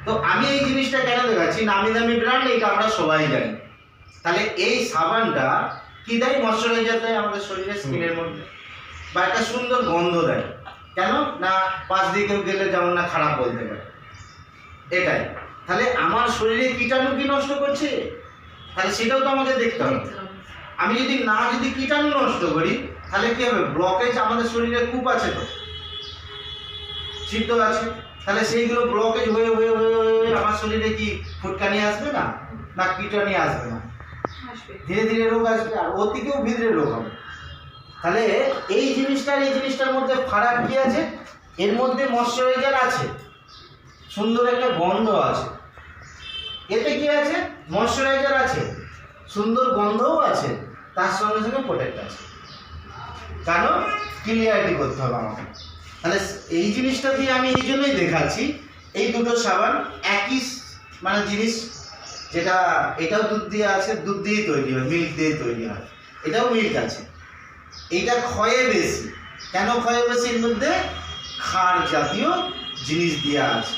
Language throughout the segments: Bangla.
তো আমি এই জিনিসটা কেন দেখাচ্ছি, নামি দামি ব্র্যান্ড, এটা আমরা সবাই জানি। তাহলে এই সাবানটা কি দেয়? ময়শ্চারাইজার দেয় আমাদের শরীরের স্কিনের মধ্যে, বা একটা সুন্দর গন্ধ দেয়। কেন না? পাশ দিয়ে কেউ গেলে যেমন না খারাপ বলতে পারে, এটাই। তাহলে আমার শরীরে কীটাণু কি নষ্ট করছে, তাহলে সেটাও তো আমাকে দেখতে হবে। আমি যদি কীটাণু নষ্ট করি, তাহলে কি হবে? ব্লকেজ আমাদের শরীরে কূপ আছে, তো ছিদ্র আছে, তাহলে সেইগুলো ব্লকেজ হয়ে হয়ে হয়ে হয়ে আমার শরীরে কি ফুটকানি আসবে না, না কীটাণু আসবে না? ধীরে ধীরে রোগ আসবে, আর অতিকেও ভিতরে রোগ হবে। তাহলে এই জিনিসটার মধ্যে ফারাক কি আছে? এর মধ্যে ময়শ্চারাইজার আছে, সুন্দর একটা গন্ধ আছে। এতে কি আছে? ময়শ্চারাইজার আছে, সুন্দর গন্ধও আছে, তার সঙ্গে সঙ্গে প্রোটেক্ট আছে। কেন? ক্লিয়ারিটি করতে হবে আমাকে। তাহলে এই জিনিসটা দিয়ে আমি এই জন্যই দেখাচ্ছি, এই দুটো সাবান একই মানে জিনিস, যেটা এটাও দুধ দিয়ে আছে, দুধ দিয়েই তৈরি হয়, মিল্ক দিয়ে তৈরি হয়, এটাও মিল্ক আছে। এইটা ক্ষয়ে বেশি। কেন ক্ষয়ে বেশি? এর মধ্যে ক্ষার জাতীয় জিনিস দেওয়া আছে,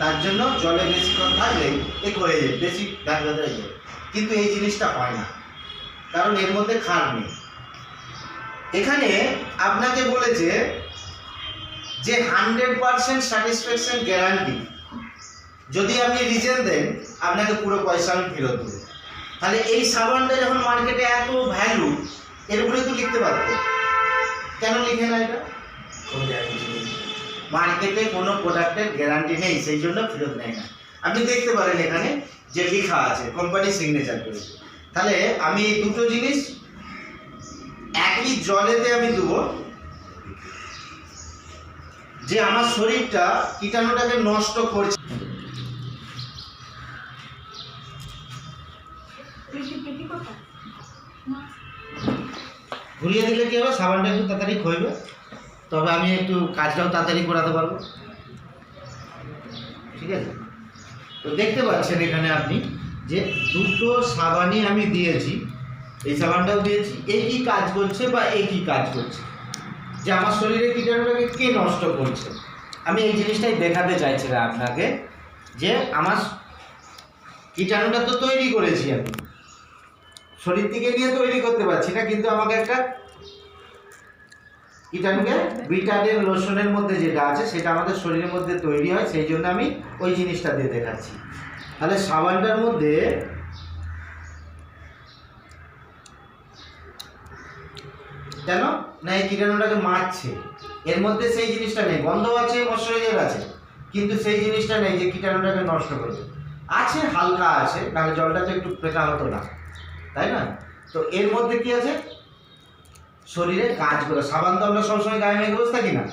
তার জন্য জলে বেশিক্ষণ থাকলেই এ হয়ে যায়, বেশি দাগ হয়ে যায়। কিন্তু এই জিনিসটা হয় না, কারণ এর মধ্যে ক্ষার নেই। এখানে আপনাকে বলেছে যে 100% স্যাটিসফ্যাকশন গ্যারান্টি। যদি আপনি রিজেন দেন, আপনাকে পুরো পয়সা আমি ফেরত দেবো। তাহলে এই সাবানটা যখন মার্কেটে এত ভ্যালু, এর উপরে তো লিখতে পারতো, কেন লিখে না? এটা মার্কেটে কোনো প্রোডাক্টের গ্যারান্টি নেই, সেই জন্য ফেরত নেয় না। আপনি দেখতে পারেন এখানে যে লেখা আছে, কোম্পানি সিগনেচার করেছে। তাহলে আমি এই দুটো জিনিস একই জলেতে আমি দেবো, যে আমার শরীরটা কীটাণুটাকে নষ্ট করছে। ঘুরিয়ে দিলে কি হবে? সাবানটা একটু তাড়াতাড়ি ক্ষয়বে, তবে আমি একটু কাজটাও তাড়াতাড়ি করাতে পারবো। ঠিক আছে? তো দেখতে পাচ্ছেন এখানে আপনি যে দুটো সাবানই আমি দিয়েছি, এই সাবানটাও দিয়েছি। একই কাজ করছে বা একই কাজ করছে, যে আমার শরীরে কীটাণুটাকে কে নষ্ট করছে। আমি এই জিনিসটাই দেখাতে চাইছিলাম আপনাকে, যে আমার কীটাণুটা তো তৈরি করেছি আমি, শরীর থেকে নিয়ে তৈরি করতে পারছি না, কিন্তু আমাকে একটা কীটাণুকে বিটাডিন লোশনের মধ্যে যেটা আছে সেটা আমাদের শরীরের মধ্যে তৈরি হয়, সেই জন্য আমি ওই জিনিসটা দিয়ে দেখাচ্ছি। তাহলে সাবানটার মধ্যে কেন না এই কীটাণুটাকে মারছে, এর মধ্যে সেই জিনিসটা নেই। গন্ধ আছে, ময়শ্চারাইজার আছে, কিন্তু সেই জিনিসটা নেই যে কীটাণুটাকে নষ্ট করবে। আছে, হালকা আছে, কারণ জলটা তো একটু ফেকা হতো না, তাই না? তো এর মধ্যে কি আছে? শরীরে কাজ করে। সাবান তো আমরা সবসময় গায়ে মেখে বসে থাকি না,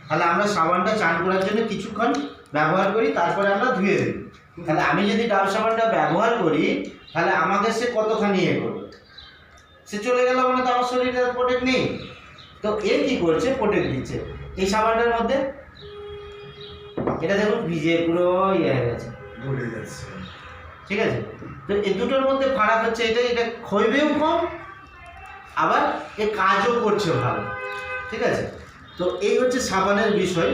তাহলে আমরা সাবানটা চান করার জন্য কিছুক্ষণ ব্যবহার করি, তারপরে আমরা ধুয়ে দিই। তাহলে আমি যদি ডাব সাবানটা ব্যবহার করি, তাহলে আমাকে সে কতখানি করবে? সে চলে গেল মানে তো আমার শরীরে প্রোটেক্ট নেই। তো এ কি করছে? প্রোটেক্ট দিচ্ছে। এই সাবানটার মধ্যে এটা দেখুন ভিজে পুরো হয়ে গেছে, ভুলে যাচ্ছে। ঠিক আছে? তো এই দুটোর মধ্যে ফারাক হচ্ছে এটা ক্ষয়বেও কম, আবার এ কাজও করছে ভালো। ঠিক আছে? তো এই হচ্ছে সাবানের বিষয়।